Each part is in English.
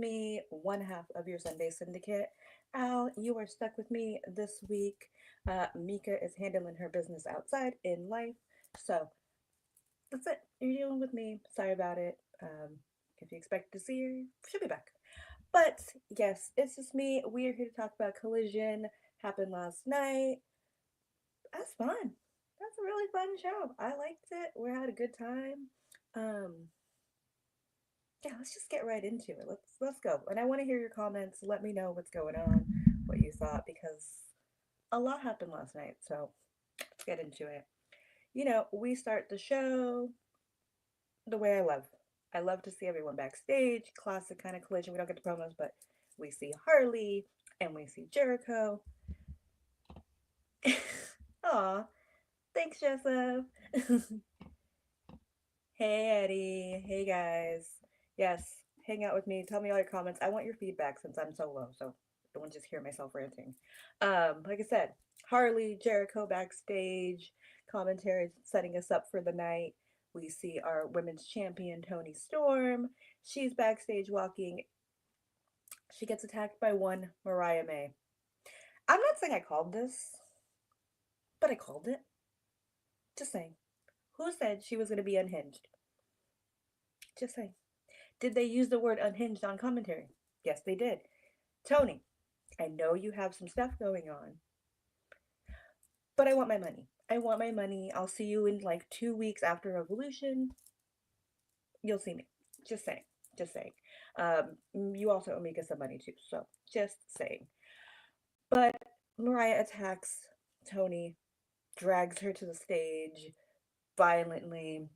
me, one half of your Sunday Syndicate. Al, you are stuck with me this week. Mika is handling her business outside in life. So that's it. You're dealing with me. Sorry about it. If you expect to see her, she'll be back. But yes, it's just me. We are here to talk about Collision. Happened last night. That's fun. That's a really fun show. I liked it. We had a good time. Um, yeah, let's just get right into it. Let's go. And I want to hear your comments. Let me know what's going on, what you thought, because a lot happened last night. So let's get into it. We start the show the way I love. I love to see everyone backstage. Classic kind of Collision. We don't get the promos, but we see Harley and we see Jericho. Aw, thanks, Joseph. Hey, Eddie. Hey, guys. Yes, hang out with me. Tell me all your comments. I want your feedback since I'm solo, so I don't want to just hear myself ranting. Like I said, Harley, Jericho backstage, commentary setting us up for the night. We see our women's champion, Toni Storm. She's backstage walking. She gets attacked by one Mariah May. I'm not saying I called this, but I called it. Just saying. Who said she was going to be unhinged? Just saying. Did they use the word unhinged on commentary? Yes, they did. Toni, I know you have some stuff going on, but I want my money. I want my money. I'll see you in like 2 weeks after Revolution. You'll see me. Just saying. Just saying. You also owe Mika some money too, so just saying. But Mariah attacks Toni, drags her to the stage violently,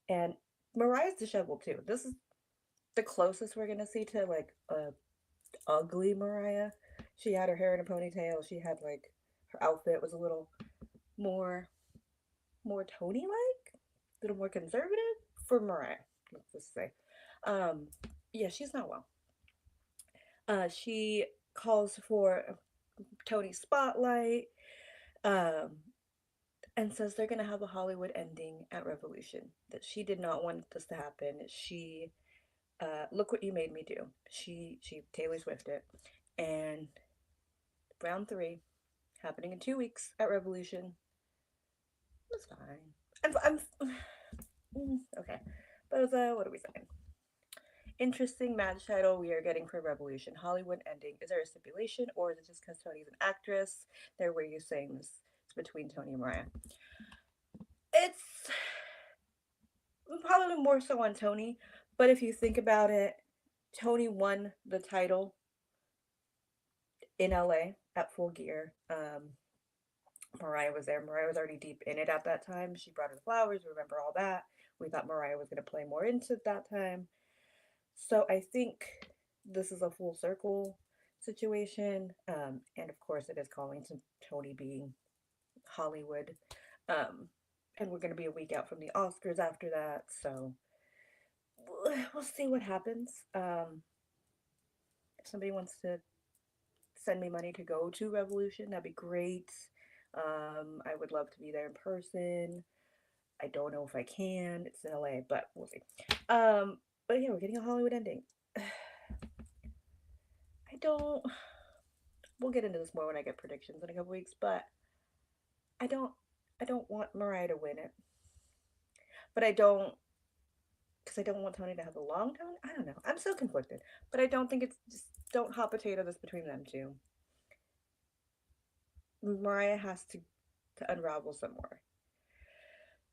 and Mariah's disheveled too. This is the closest we're gonna see to like a ugly Mariah. She had her hair in a ponytail. She had like her outfit was a little more Tony like, a little more conservative for Mariah. Let's just say, um, yeah, she's not well. She calls for Tony's spotlight, um, and says they're gonna have a Hollywood ending at Revolution. That she did not want this to happen. She look what you made me do. She Taylor Swift it, and round three happening in 2 weeks at Revolution. It's fine. I'm okay. But what are we saying? Interesting match title we are getting for Revolution. Hollywood ending. Is there a stipulation, or is it just because Toni's an actress? There, where you're saying this is between Toni and Mariah. It's probably more so on Toni, but if you think about it, Toni won the title in LA at Full Gear. Mariah was there. Mariah was already deep in it at that time. She brought her the flowers. Remember all that. We thought Mariah was going to play more into it that time. So I think this is a full circle situation. And of course, it is calling to Toni being Hollywood. Um, and we're going to be a week out from the Oscars after that. So we'll see what happens. If somebody wants to send me money to go to Revolution, that'd be great. I would love to be there in person. I don't know if I can. It's in LA, but we'll see. But yeah, we're getting a Hollywood ending. I don't. We'll get into this more when I get predictions in a couple weeks, but I don't. I don't want Mariah to win it, but I don't because I don't want Toni to have a long tone. I don't know. I'm so conflicted, but I don't think it's just don't hot potato this between them two. Mariah has to unravel some more.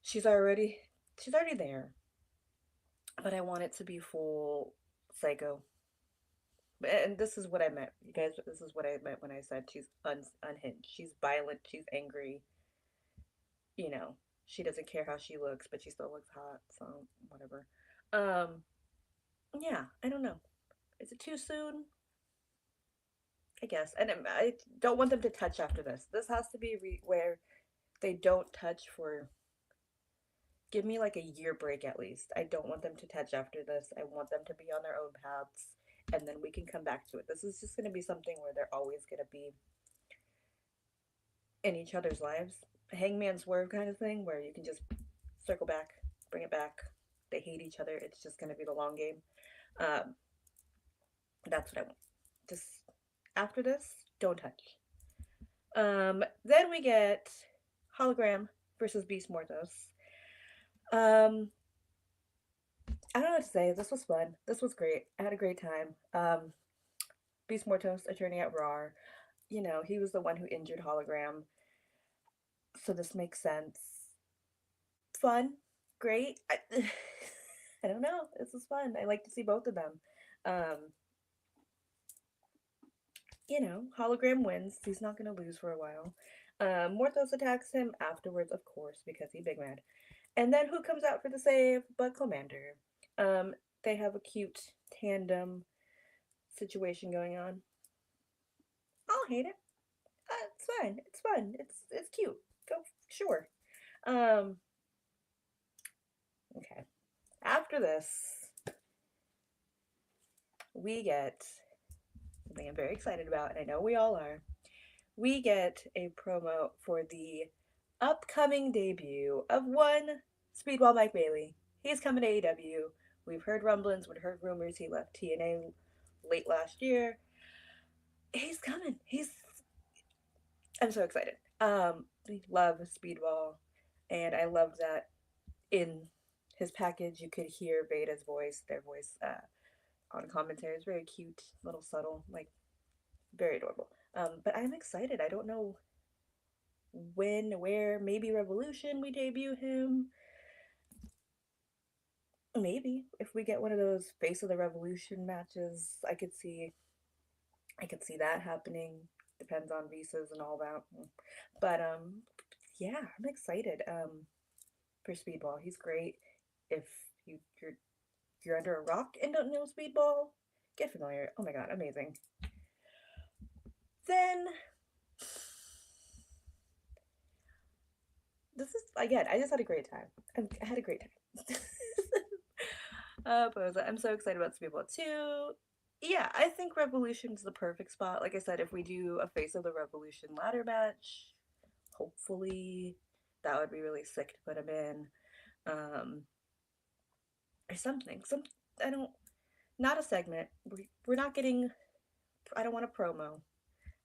She's already she's already there, but I want it to be full psycho. And this is what I meant, you guys. This is what I meant when I said she's unhinged. She's violent. She's angry. You know, she doesn't care how she looks, but she still looks hot. So whatever. Um, yeah, I don't know. Is it too soon? I guess. And I don't want them to touch after this. This has to be where they don't touch for. Give me like a year break at least. I don't want them to touch after this. I want them to be on their own paths, and then we can come back to it. This is just going to be something where they're always going to be in each other's lives. A hangman swerve kind of thing where you can just circle back, bring it back. They hate each other. It's just going to be the long game. Um, That's what I want. Just after this, don't touch. Then we get Hologram versus Beast Mortos. Um, I don't know what to say. This was fun. This was great. I had a great time. Beast Mortos, attorney at Raw. You know, he was the one who injured Hologram, so this makes sense. Fun, great. I don't know. This was fun. I like to see both of them. Um, you know, Hologram wins. He's not going to lose for a while. Morthos attacks him afterwards, of course, because he's big mad. And then who comes out for the save but Commander? Um, they have a cute tandem situation going on. I'll hate it. It's fine. It's fun. It's cute. Go sure. Um, okay. After this, we get something I'm very excited about, and I know we all are. We get a promo for the upcoming debut of one Speedball Mike Bailey. He's coming to AEW. We've heard rumblings, we've heard rumors he left TNA late last year. He's coming. I'm so excited. I love Speedball, and I love that in his package you could hear Veda's voice, their voice on commentary. It's very cute, little subtle, like very adorable. But I'm excited. I don't know when, where, maybe Revolution we debut him. Maybe if we get one of those Face of the Revolution matches, I could see that happening. Depends on visas and all that. But yeah, I'm excited. For Speedball, he's great. If you're under a rock and don't know Speedball, get familiar. Oh my god, amazing. Then this is again, I just had a great time. I had a great time. Boza, I'm so excited about Speedball too. Yeah, I think Revolution's the perfect spot. Like I said, if we do a Face of the Revolution ladder match, hopefully that would be really sick to put him in. Um, or something. I don't. Not a segment. We're not getting. I don't want a promo.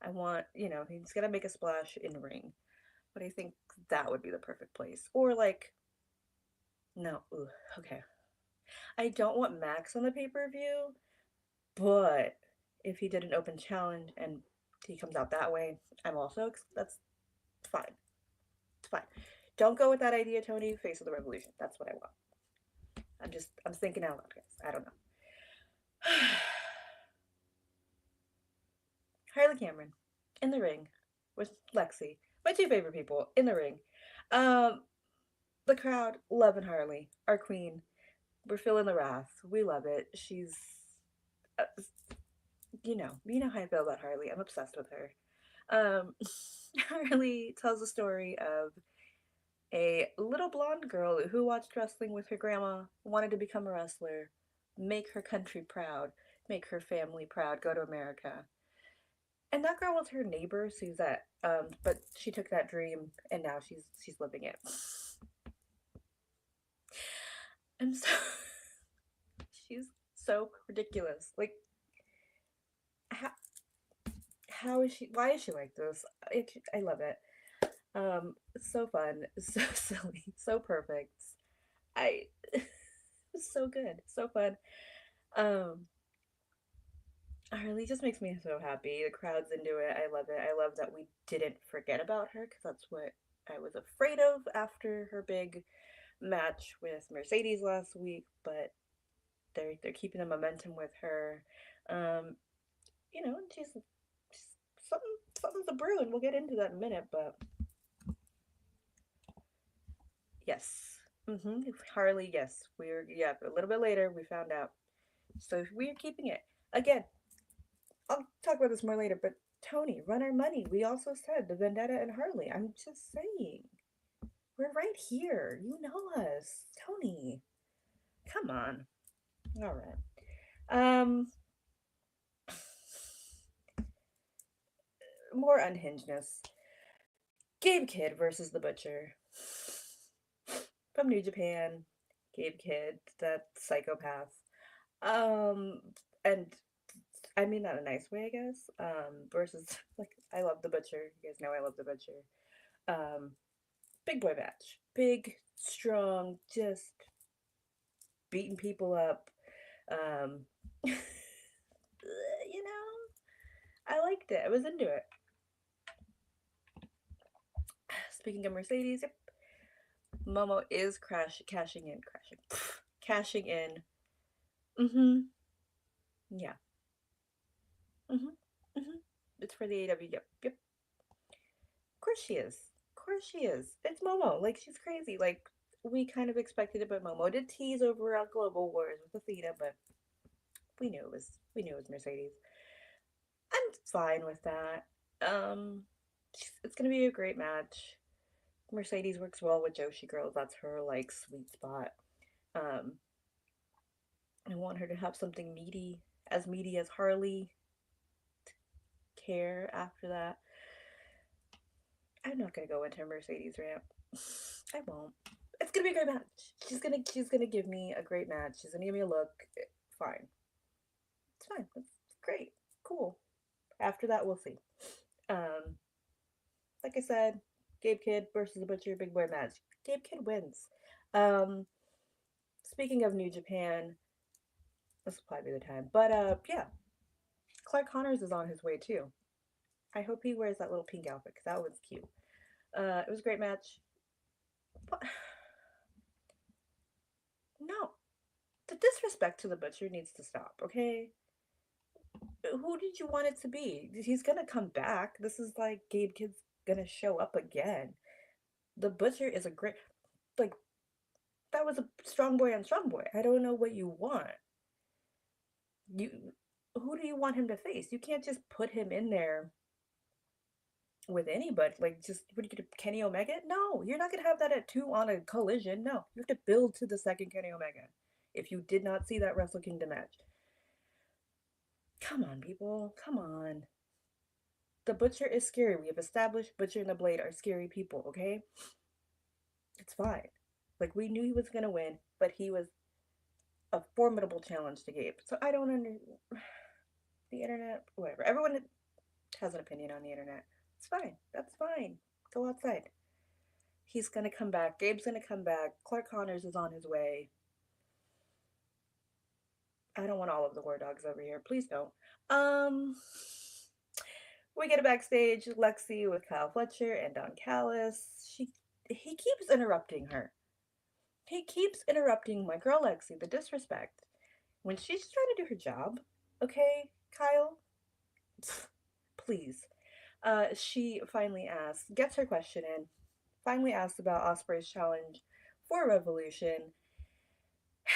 I want, he's gonna make a splash in the ring. But I think that would be the perfect place. Or like, no, okay. I don't want Max on the pay per view, but if he did an open challenge and he comes out that way, that's fine. It's fine. Don't go with that idea, Tony. Face of the Revolution. That's what I want. I'm thinking out loud, guys. I don't know. Harley Cameron in the ring with Lexi, my two favorite people in the ring. Um, the crowd loving Harley, our queen. We're feeling the wrath. We love it. She's, uh, you know how I feel about Harley. I'm obsessed with her. Um, Harley tells the story of a little blonde girl who watched wrestling with her grandma, wanted to become a wrestler, make her country proud, make her family proud, go to America. And that girl was her neighbor, Suzette. But she took that dream and now she's living it. And so she's so ridiculous. Like how how is she? Why is she like this? I love it. It's so fun, so silly, so perfect. I it's so good, so fun. Um, Harley just makes me so happy. The crowd's into it. I love it. I love that we didn't forget about her because that's what I was afraid of after her big match with Mercedes last week. But they're keeping the momentum with her. Um, she's something's a brew, and we'll get into that in a minute. But yes, Harley. Yes, a little bit later we found out. So we're keeping it again. I'll talk about this more later, but Tony, run our money. We also said the Vendetta and Harley. I'm just saying. We're right here. You know us. Tony. Come on. All right. More unhingedness. Gabe Kidd versus the Butcher. From New Japan. Gabe Kidd, that psychopath. And I mean that in a nice way, I guess. Versus like I love the Butcher. You guys know I love the Butcher. Um, big boy match. Big, strong, just beating people up. Um, you know, I liked it. I was into it. Speaking of Mercedes, yep, Momo is cashing in. Mm-hmm. Yeah. Mm-hmm. Mm-hmm. It's for the AW. Yep. Yep. Of course she is. Of course she is. It's Momo. Like she's crazy. Like we kind of expected it, but Momo did tease over at Global Wars with Athena, but we knew it was Mercedes. I'm fine with that. Um, it's gonna be a great match. Mercedes works well with Joshi girls. That's her like sweet spot. Um, I want her to have something meaty as Harley. Care after that. I'm not gonna go into Mercedes rant. I won't. It's gonna be a great match. She's gonna give me a great match. She's gonna give me a look. Fine. It's fine. It's great. Cool. After that, we'll see. Um, like I said, Gabe Kidd versus the Butcher Big Boy match. Gabe Kidd wins. Um, speaking of New Japan, this will probably be the time. But yeah, Clark Connors is on his way too. I hope he wears that little pink outfit because that was cute. It was a great match. But no, the disrespect to the Butcher needs to stop. Okay, who did you want it to be? He's gonna come back. This is like Gabe Kidd's gonna show up again. The Butcher is a great, like, that was a strong boy on strong boy. I don't know what you want. You, who do you want him to face? You can't just put him in there with anybody. Like, just what are you gonna Kenny Omega? No, you're not gonna have that at 2 on a Collision. No, you have to build to the second Kenny Omega. If you did not see that Wrestle Kingdom match, come on, people, come on. The Butcher is scary. We have established Butcher and the Blade are scary people. Okay, it's fine. Like we knew he was gonna win, but he was a formidable challenge to Gabe. So I don't under the internet. Whatever. Everyone has an opinion on the internet. It's fine. That's fine. Go outside. He's gonna come back. Gabe's gonna come back. Clark Connors is on his way. I don't want all of the war dogs over here. Please don't. Um, we get a backstage. Lexi with Kyle Fletcher and Don Callis. He keeps interrupting her. He keeps interrupting my girl Lexi. The disrespect when she's trying to do her job. Okay, Kyle. Please. She finally asks, gets her question in, finally asks about Osprey's challenge for Revolution.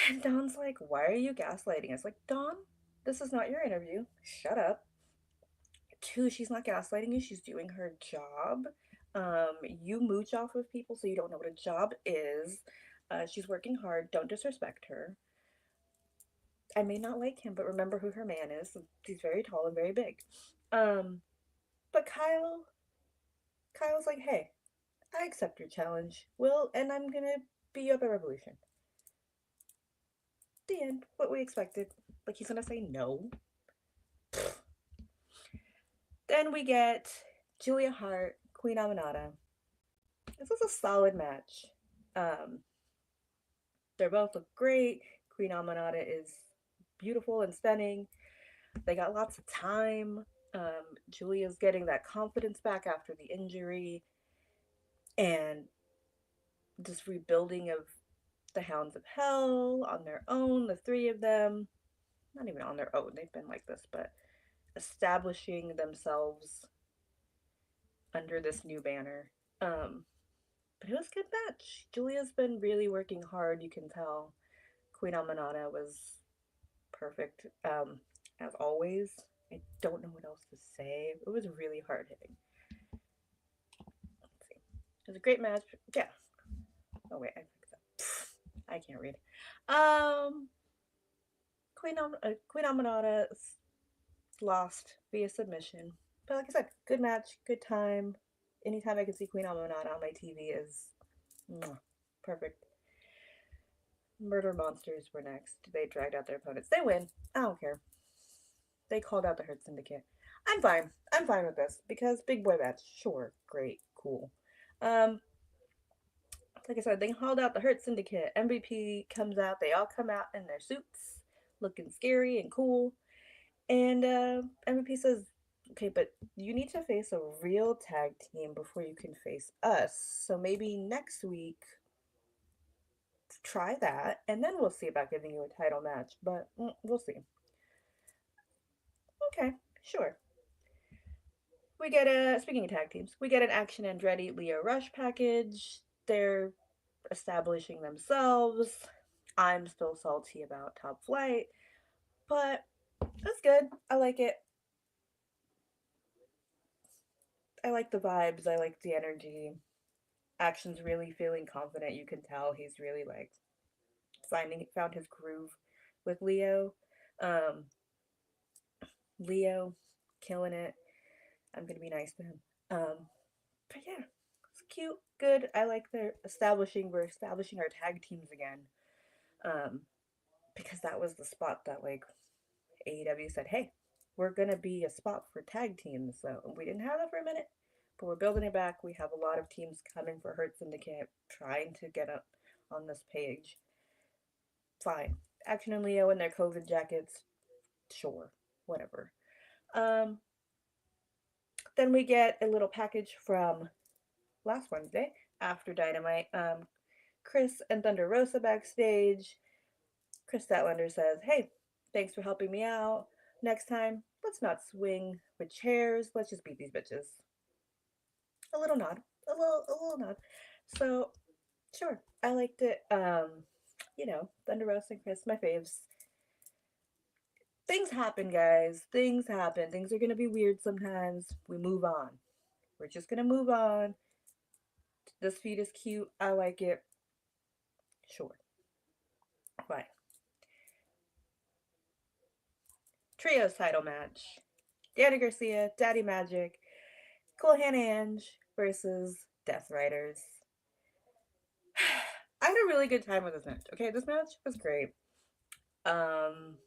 And Dawn's like, why are you gaslighting us? Like, Dawn, this is not your interview. Shut up. Two, she's not gaslighting you. She's doing her job. You mooch off of people so you don't know what a job is. She's working hard. Don't disrespect her. I may not like him, but remember who her man is. He's very tall and very big. Um, but Kyle's like, hey, I accept your challenge, Will, and I'm gonna beat you up at Revolution. The end. What we expected. Like he's gonna say no. Then we get Julia Hart, Queen Aminata. This is a solid match. Um, they both look great. Queen Aminata is beautiful and stunning. They got lots of time. Julia's getting that confidence back after the injury and just rebuilding of the Hounds of Hell on their own, the three of them. Not even on their own, they've been like this, but establishing themselves under this new banner. But it was a good match. Julia's been really working hard, you can tell. Queen Aminata was perfect, as always. I don't know what else to say. It was really hard hitting. Let's see. It was a great match. Yeah. Oh wait, I fixed that. I can't read. Um, Queen Aminata lost via submission. But like I said, good match, good time. Anytime I can see Queen Aminata on my TV is perfect. Murder Monsters were next. They dragged out their opponents. They win. I don't care. They called out the Hurt Syndicate. I'm fine. I'm fine with this because big boy match. Sure, great, cool. Um, like I said, they called out the Hurt Syndicate. MVP comes out. They all come out in their suits, looking scary and cool. And MVP says, "Okay, but you need to face a real tag team before you can face us. So maybe next week, try that, and then we'll see about giving you a title match. But we'll see." Okay, sure. We get a speaking of tag teams, we get an Action Andretti Leo Rush package. They're establishing themselves. I'm still salty about Top Flight, but that's good. I like it. I like the vibes. I like the energy. Action's really feeling confident. You can tell he's really like finding found his groove with Leo. Um, Leo killing it. I'm gonna be nice to him. But yeah, it's cute, good. I like we're establishing our tag teams again. Um, because that was the spot that like AEW said, hey, we're gonna be a spot for tag teams. So we didn't have that for a minute, but we're building it back. We have a lot of teams coming for Hurt Syndicate, trying to get up on this page. Fine. Action and Leo in their COVID jackets, sure, whatever. Um, then we get a little package from last Wednesday after Dynamite. Chris and Thunder Rosa backstage. Chris Statlander says, "Hey, thanks for helping me out. Next time, let's not swing with chairs. Let's just beat these bitches." A little nod, a little nod. So sure, I liked it. Thunder Rosa and Chris, my faves. Things happen, guys. Things happen. Things are gonna be weird sometimes. We move on. We're just gonna move on. This feed is cute. I like it. Sure. Fine. Trios title match. Danny Garcia, Daddy Magic, Cool Hand Ange versus Death Riders. I had a really good time with this match. Okay, this match was great. Um,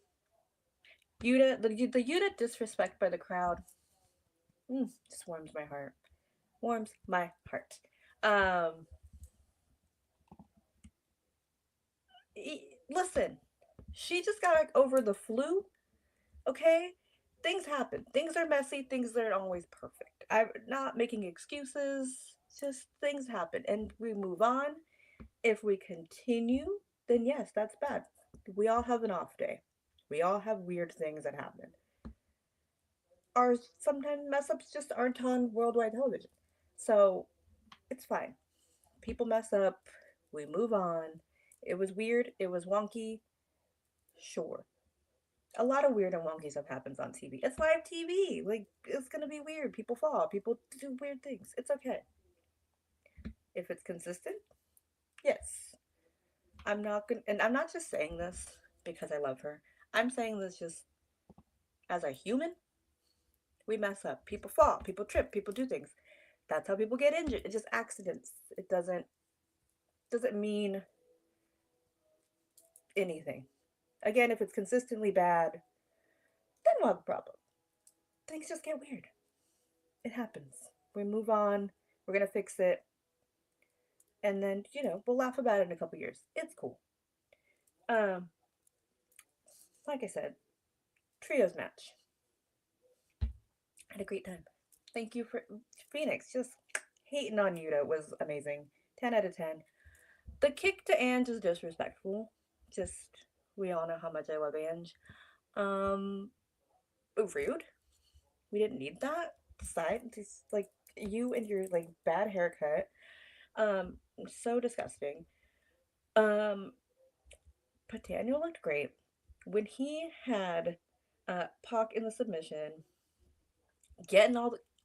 the Yuta disrespect by the crowd, just warms my heart. Warms my heart. Um, Listen, she just got over the flu. Okay, things happen. Things are messy. Things aren't always perfect. I'm not making excuses. Just things happen, and we move on. If we continue, then yes, that's bad. We all have an off day. We all have weird things that happen. Our sometimes mess ups just aren't on worldwide television. So it's fine. People mess up. We move on. It was weird. It was wonky. Sure. A lot of weird and wonky stuff happens on TV. It's live TV. Like, it's gonna be weird. People fall. People do weird things. It's okay. If it's consistent, yes. And I'm not just saying this because I love her. I'm saying this just as a human. We mess up. People fall. People trip. People do things. That's how people get injured. It's just accidents. It doesn't mean anything. Again, if it's consistently bad, then we'll have a problem. Things just get weird. It happens. We move on. We're gonna fix it, and then we'll laugh about it in a couple years. It's cool. Um, like I said, trios match. Had a great time. Thank you for Phoenix. Just hating on Yuta was amazing. 10 out of 10. The kick to Ange is disrespectful. Just we all know how much I love Ange. Um, Rude. We didn't need that. Side, just like you and your like bad haircut. So disgusting. Um, but Daniel looked great when he had Pac in the submission, getting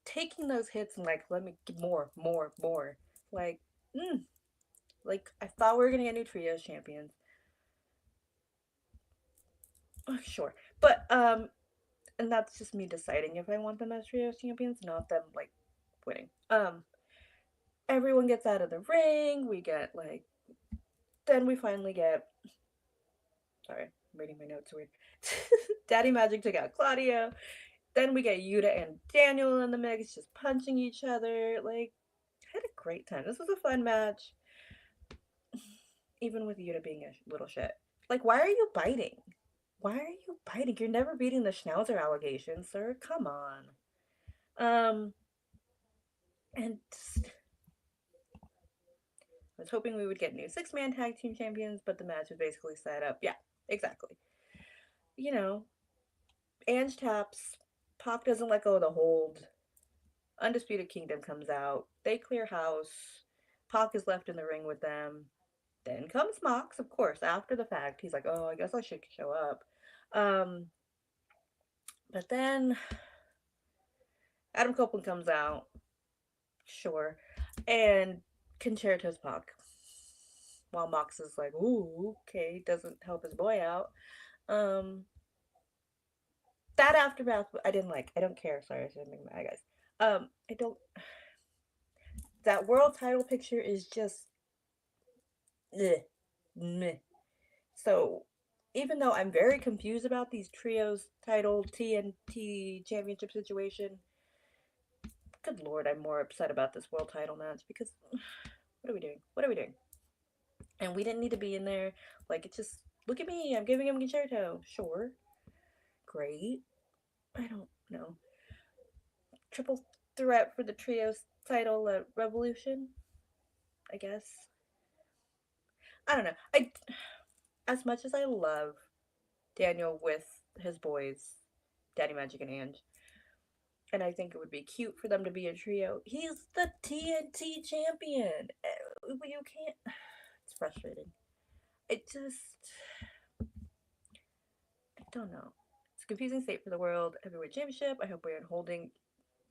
taking those hits and like let me get more, more, more. Like, like I thought we were gonna get new trios champions. Oh, sure, but and that's just me deciding if I want them as trios champions, not them like winning. Everyone gets out of the ring. We get like, then we finally get. Sorry, I'm reading my notes weird. Daddy Magic took out Claudio. Then we get Yuta and Daniel in the mix, just punching each other. Like, I had a great time. This was a fun match, even with Yuta being a little shit. Like, why are you biting? Why are you biting? You're never beating the Schnauzer allegation, sir. Come on. Um, and I was hoping we would get new six-man tag team champions, but the match was basically set up. Yeah, exactly. You know, Ange taps. Pac doesn't let go of the hold. Undisputed Kingdom comes out. They clear house. Pac is left in the ring with them. Then comes Mox, of course, after the fact. He's like, oh, I guess I should show up. Um, but then Adam Copeland comes out. Sure. And Concerto's Pac. While Mox is like, ooh, okay, doesn't help his boy out. Um, that aftermath, I didn't like. I don't care. Sorry, I shouldn't make mad, guys. I don't. That world title picture is just ugh, meh. So even though I'm very confused about these trios title TNT championship situation, good lord, I'm more upset about this world title match because what are we doing? What are we doing? And we didn't need to be in there. Like, it's just, look at me, I'm giving him concerto. Sure, great. I don't know. Triple threat for the trios title at Revolution, I guess. I don't know. As much as I love Daniel with his boys, Daddy Magic and Ange, and I think it would be cute for them to be a trio. He's the TNT champion. You can't. It's frustrating. It just. I don't know. It's a confusing state for the world heavyweight championship. I hope we're holding.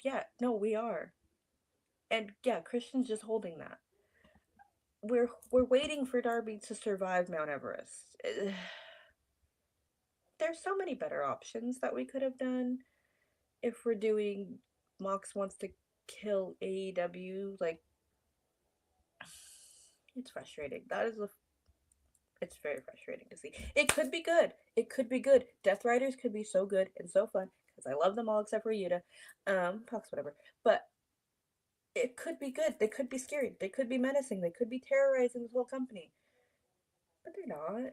Yeah, no, we are. And yeah, Christian's just holding that. We're waiting for Darby to survive Mount Everest. There's so many better options that we could have done if we're doing Mox wants to kill AEW. Like, it's frustrating. It's very frustrating to see. It could be good. It could be good. Death Riders could be so good and so fun because I love them all except for Yuta. Fox, whatever. But it could be good. They could be scary. They could be menacing. They could be terrorizing this whole company. But they're not.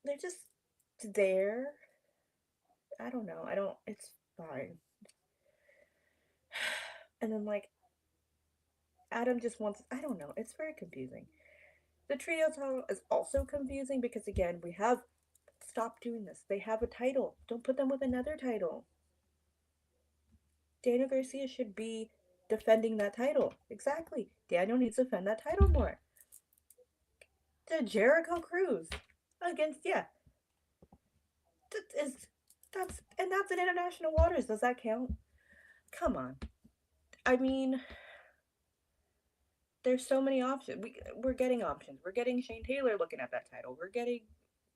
They're just there. I don't know. I don't. It's fine. And then, like, Adam just wants. I don't know. It's very confusing. The trio title is also confusing because, again, we have. Stop doing this. They have a title. Don't put them with another title. Daniel Garcia should be defending that title. Exactly. Daniel needs to defend that title more. The Jericho Cruise against, yeah. That is, that's in international waters. Does that count? Come on. I mean, there's so many options. We're getting options. We're getting Shane Taylor looking at that title. We're getting,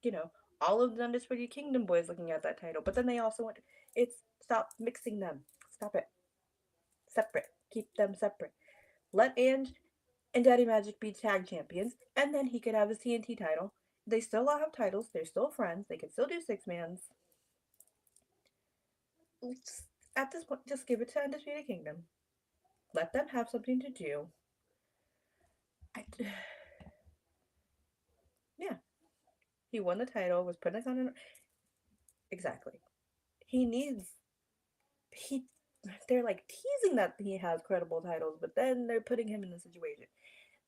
you know, all of the Undisputed Kingdom boys looking at that title. But then they also want it's stop mixing them. Stop it. Separate. Keep them separate. Let Ange and Daddy Magic be tag champions, and then he could have his TNT title. They still all have titles. They're still friends. They can still do six mans. At this point, just give it to Undisputed Kingdom. Let them have something to do. I, yeah, he won the title. Was putting us on an exactly. He needs he. They're like teasing that he has credible titles, but then they're putting him in the situation.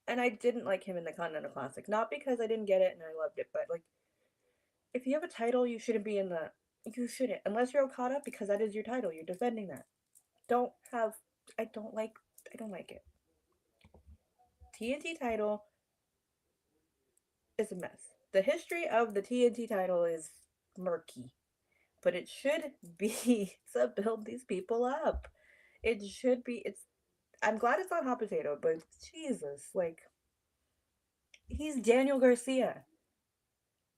And I didn't like him in the Continental Classic, not because I didn't get it and I loved it, but like if you have a title, you shouldn't be in the. You shouldn't, unless you're Okada, because that is your title. You're defending that. Don't have. I don't like. I don't like it. TNT title is a mess. The history of the TNT title is murky, but it should be to build these people up. It should be. It's. I'm glad it's not hot potato, but Jesus, like he's Daniel Garcia.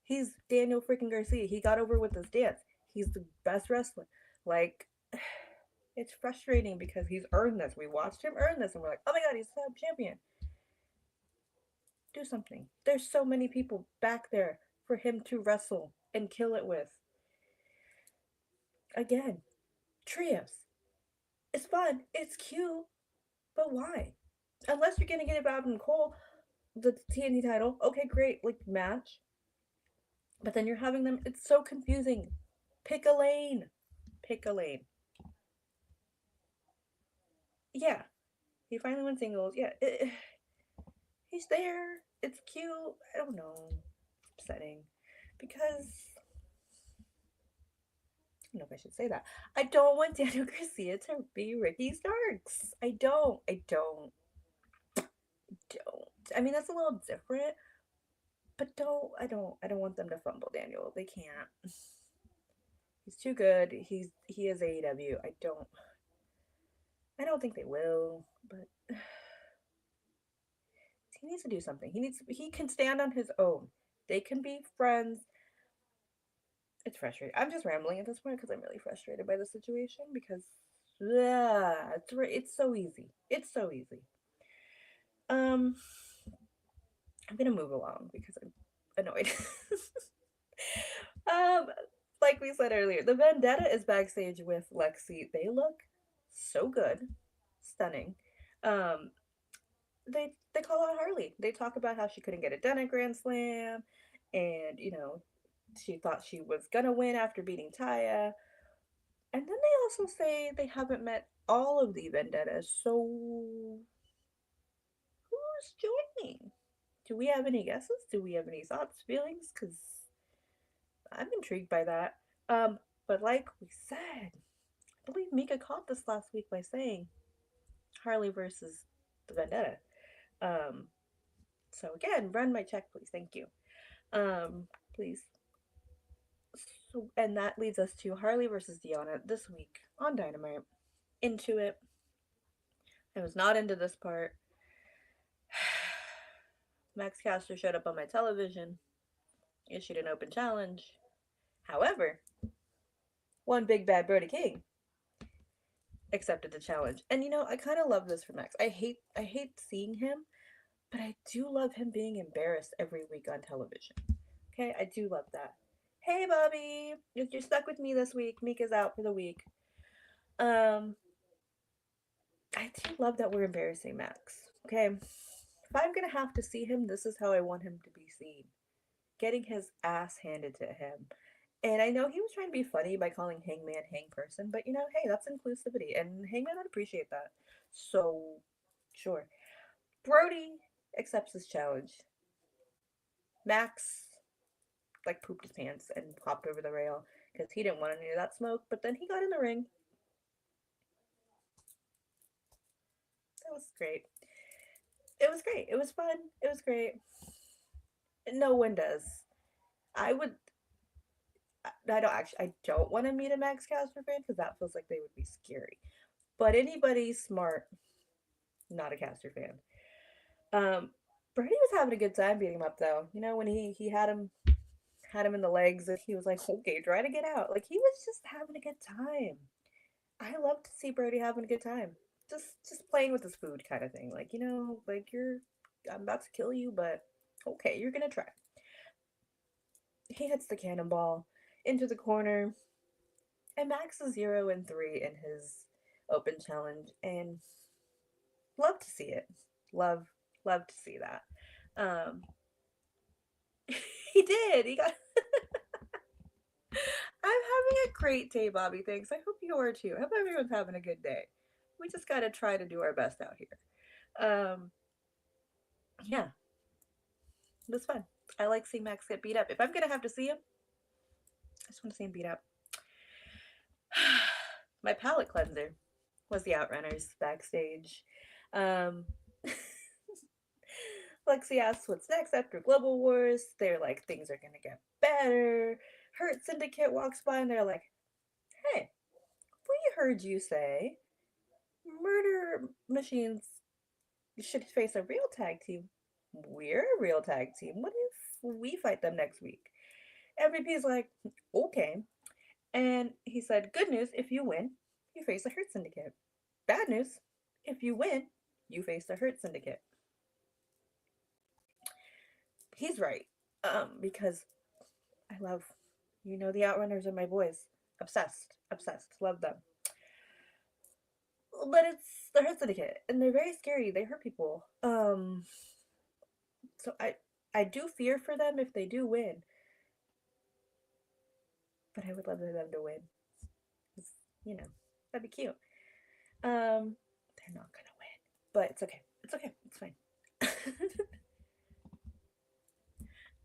He's Daniel freaking Garcia. He got over with his dance. He's the best wrestler. Like, it's frustrating because he's earned this. We watched him earn this, and we're like, oh my god, he's sub champion. Do something. There's so many people back there for him to wrestle and kill it with. Again, trios. It's fun. It's cute. But why? Unless you're gonna get it Bob and Cole, the TNT title. Okay, great. Like match. But then you're having them. It's so confusing. Pick a lane. Pick a lane. Yeah. He finally won singles. Yeah. He's there. It's cute. I don't know. It's upsetting. Because I don't know if I should say that. I don't want Daniel Garcia to be Ricky Starks. I don't. I don't. Don't. I mean, that's a little different, but don't. I don't. I don't want them to fumble Daniel. They can't. He's too good. He is AEW. I don't. I don't think they will, but he needs to do something. He can stand on his own. They can be friends. It's frustrating. I'm just rambling at this point because I'm really frustrated by the situation because yeah, it's so easy. It's so easy. Um I'm going to move along because I'm annoyed. um like we said earlier, the Vendetta is backstage with Lexi. They look so good. Stunning. Um they call out Harley. They talk about how she couldn't get it done at Grand Slam, and she thought she was gonna win after beating Taya. And then they also say they haven't met all of the Vendettas. So who's joining? Do we have any guesses? Do we have any thoughts, feelings? Because I'm intrigued by that. But like we said, I believe Mika caught this last week by saying Harley versus the Vendetta. Um, so again, run my check, please. Thank you. Please. So, and that leads us to Harley versus Deanna this week on Dynamite. Into it. I was not into this part. Max Caster showed up on my television, issued an open challenge. However, one big bad Brody King accepted the challenge. And I kind of love this for Max. I hate seeing him, but I do love him being embarrassed every week on television. Okay, I do love that. Hey Bobby, if you're stuck with me this week, Mika's out for the week. Um, I do love that we're embarrassing Max. Okay, if I'm gonna have to see him, this is how I want him to be seen. Getting his ass handed to him. And I know he was trying to be funny by calling Hangman Hang Person, but hey, that's inclusivity, and Hangman would appreciate that. So, sure. Brody accepts his challenge. Max, like, pooped his pants and hopped over the rail because he didn't want any of that smoke, but then he got in the ring. That was great. It was great. It was fun. It was great. No one does. I would. I don't want to meet a Max Caster fan because that feels like they would be scary. But anybody smart, not a Caster fan. Brady was having a good time beating him up though. When he had him in the legs and he was like, okay, try to get out. Like he was just having a good time. I love to see Brody having a good time. Just playing with his food kind of thing. Like, like I'm about to kill you, but okay, you're gonna try. He hits the cannonball into the corner, and Max is 0-3 in his open challenge, and love to see it. Love to see that. Um, he did. He got. I'm having a great day, Bobby. Thanks. I hope you are too. I hope everyone's having a good day. We just gotta try to do our best out here. Um, yeah, it was fun. I like seeing Max get beat up. If I'm gonna have to see him, I just want to see him beat up. My palate cleanser was the Outrunners backstage. Um, Lexi asks what's next after Global Wars. They're like, things are gonna get better. Hurt Syndicate walks by and they're like, hey, we heard you say murder machines should face a real tag team. We're a real tag team. What if we fight them next week? MVP's like, okay. And he said, good news, if you win, you face the Hurt Syndicate. Bad news, if you win, you face the Hurt Syndicate. He's right. Because I love, the Outrunners are my boys. Obsessed. Obsessed. Love them. But it's the Hurt Syndicate, and they're very scary. They hurt people. So I do fear for them if they do win, but I would love for them to win. 'Cause, you know, that'd be cute. They're not gonna win, but it's okay. It's okay. It's fine.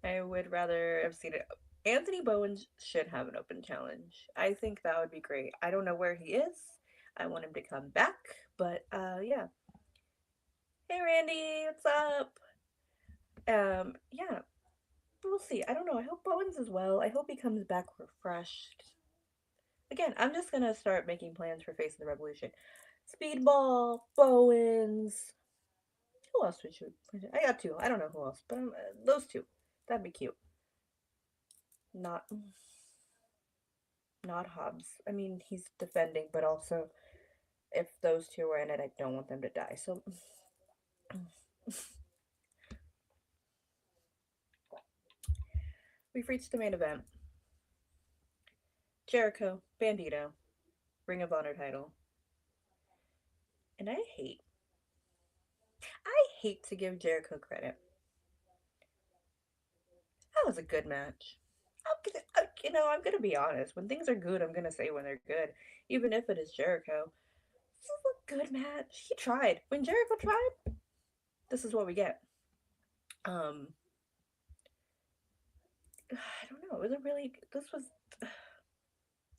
I would rather have seen it. Anthony Bowen should have an open challenge. I think that would be great. I don't know where he is. I want him to come back, but yeah. Hey Randy, what's up? Yeah, we'll see. I don't know. I hope Bowens as well. I hope he comes back refreshed. Again, I'm just gonna start making plans for Face of the Revolution. Speedball, Bowens. Who else would you? I got two. I don't know who else, but those two. That'd be cute. Not, not Hobbs. I mean, he's defending, but also if those two are in it, I don't want them to die. So we've reached the main event. Jericho, Bandido, Ring of Honor title. And I hate to give Jericho credit. That was a good match. I'm gonna be honest. When things are good, I'm gonna say when they're good, even if it is Jericho. This is a good match. He tried. When Jericho tried, this is what we get. Um, I don't know. It was a really. This was.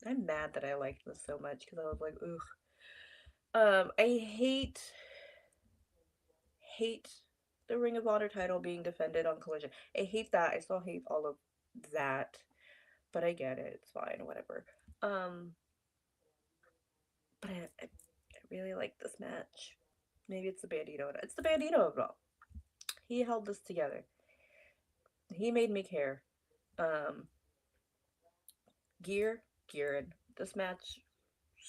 I'm mad that I liked this so much because I was like, ugh. I hate the Ring of Honor title being defended on Collision. I hate that. I still hate all of that, but I get it. It's fine. Whatever. Um, but I really like this match. Maybe it's the Bandito. It's the Bandito of it all. He held this together. He made me care. Um, Gearin. This match,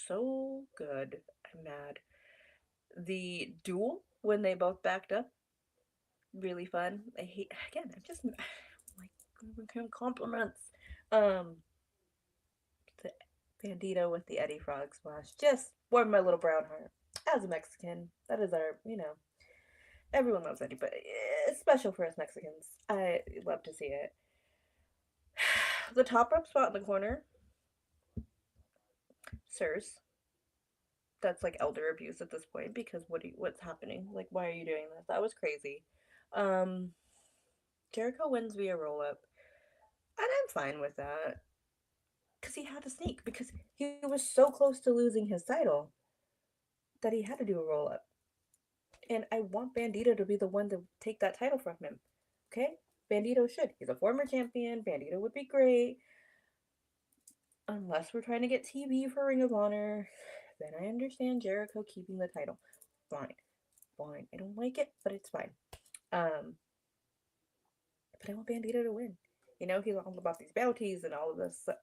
so good. I'm mad. The duel when they both backed up, really fun. I hate again. I'm just like giving him compliments. Um, the Bandito with the Eddie Frog splash just warmed my little brown heart. As a Mexican, that is our everyone loves Eddie, but it's special for us Mexicans. I love to see it. The top rope spot in the corner, sirs. That's like elder abuse at this point because what's happening? Like, why are you doing this? That was crazy. Um, Jericho wins via roll up, and I'm fine with that because he had to sneak because he was so close to losing his title that he had to do a roll up. And I want Bandito to be the one to take that title from him. Okay? Bandito should. He's a former champion. Bandito would be great. Unless we're trying to get TV for Ring of Honor, then I understand Jericho keeping the title. Fine. Fine. I don't like it, but it's fine. But I want Bandito to win. He's all about these bounties and all of this. So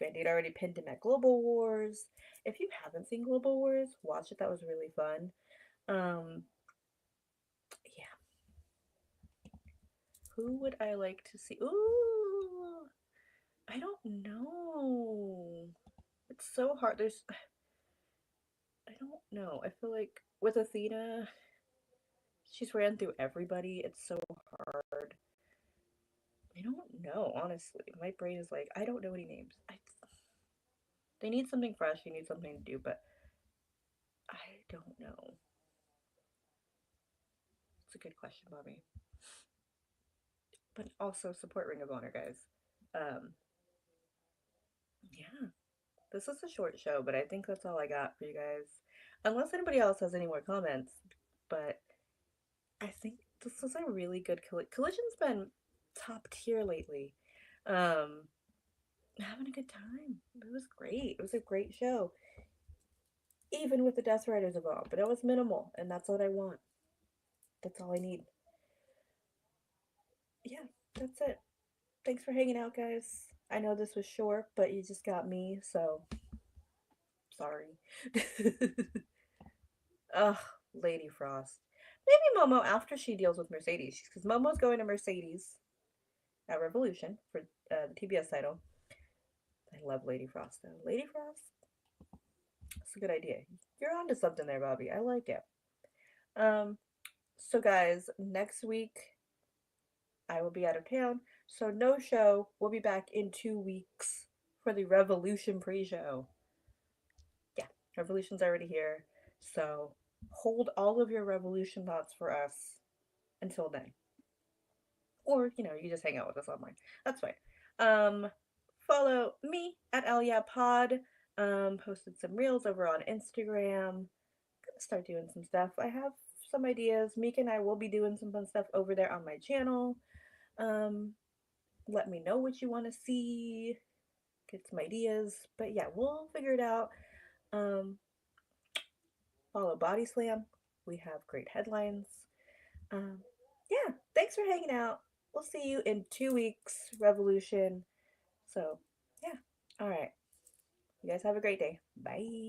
Bandito already pinned him at Global Wars. If you haven't seen Global Wars, watch it. That was really fun. Yeah. Who would I like to see? Ooh, I don't know. It's so hard. I don't know. I feel like with Athena, she's ran through everybody. It's so hard. I don't know, honestly. My brain is like, I don't know any names. They need something fresh. You need something to do, but I don't know. It's a good question, Bobby. But also support Ring of Honor, guys. Um, yeah. This is a short show, but I think that's all I got for you guys. Unless anybody else has any more comments, but I think this was a really good Collision's been top tier lately. Um, having a good time. It was great. It was a great show. Even with the Death Riders involved, but it was minimal, and that's what I want. That's all I need. Yeah, that's it. Thanks for hanging out, guys. I know this was short, but you just got me, so sorry. Ugh, Lady Frost. Maybe Momo after she deals with Mercedes, because Momo's going to Mercedes at Revolution for the TBS title. I love Lady Frost though. Lady Frost, that's a good idea. You're onto something there, Bobby. I like it. Um, so guys, next week I will be out of town, so no show. We'll be back in 2 weeks for the Revolution pre-show. Yeah, Revolution's already here, so hold all of your Revolution thoughts for us until then. Or, you just hang out with us online. That's fine. Follow me at Alia Pod. Posted some reels over on Instagram. Gonna start doing some stuff. I have some ideas. Meek and I will be doing some fun stuff over there on my channel. Um, Let me know what you want to see. Get some ideas. But yeah, we'll figure it out. Um, Follow Body Slam. We have great headlines. Um, yeah, thanks for hanging out. We'll see you in 2 weeks, Revolution. So, yeah. All right. You guys have a great day. Bye.